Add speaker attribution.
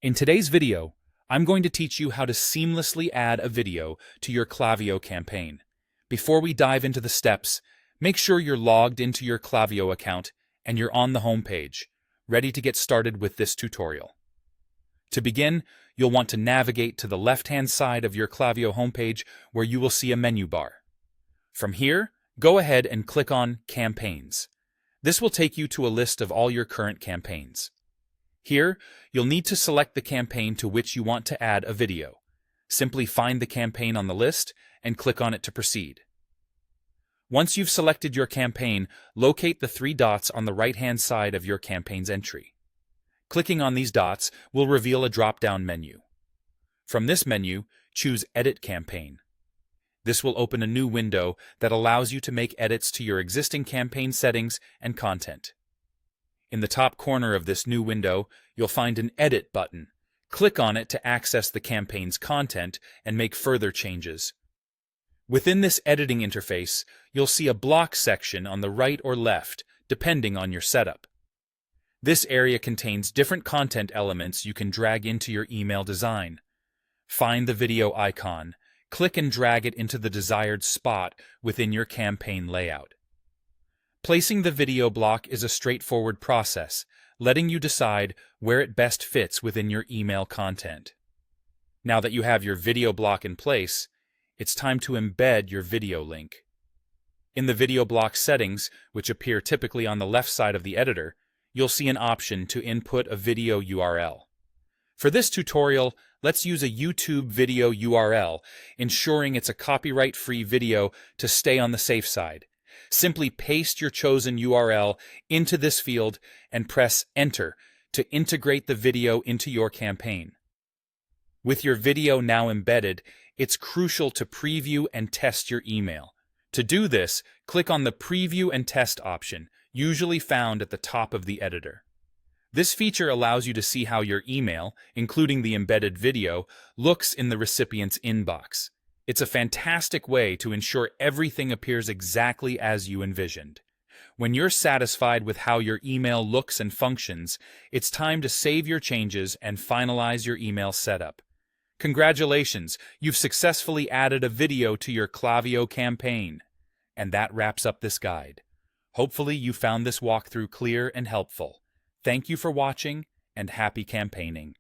Speaker 1: In today's video, I'm going to teach you how to seamlessly add a video to your Klaviyo campaign. Before we dive into the steps, make sure you're logged into your Klaviyo account and you're on the home page, ready to get started with this tutorial. To begin, you'll want to navigate to the left-hand side of your Klaviyo homepage where you will see a menu bar. From here, go ahead and click on Campaigns. This will take you to a list of all your current campaigns. Here, you'll need to select the campaign to which you want to add a video. Simply find the campaign on the list and click on it to proceed. Once you've selected your campaign, locate the three dots on the right-hand side of your campaign's entry. Clicking on these dots will reveal a drop-down menu. From this menu, choose Edit Campaign. This will open a new window that allows you to make edits to your existing campaign settings and content. In the top corner of this new window, you'll find an Edit button. Click on it to access the campaign's content and make further changes. Within this editing interface, you'll see a block section on the right or left, depending on your setup. This area contains different content elements you can drag into your email design. Find the video icon, click and drag it into the desired spot within your campaign layout. Placing the video block is a straightforward process, letting you decide where it best fits within your email content. Now that you have your video block in place, it's time to embed your video link. In the video block settings, which appear typically on the left side of the editor, you'll see an option to input a video URL. For this tutorial, let's use a YouTube video URL, ensuring it's a copyright-free video to stay on the safe side. Simply paste your chosen URL into this field and press Enter to integrate the video into your campaign. With your video now embedded, it's crucial to preview and test your email. To do this, click on the Preview and Test option, usually found at the top of the editor. This feature allows you to see how your email, including the embedded video, looks in the recipient's inbox. It's a fantastic way to ensure everything appears exactly as you envisioned. When you're satisfied with how your email looks and functions, it's time to save your changes and finalize your email setup. Congratulations, you've successfully added a video to your Klaviyo campaign. And that wraps up this guide. Hopefully you found this walkthrough clear and helpful. Thank you for watching, and happy campaigning.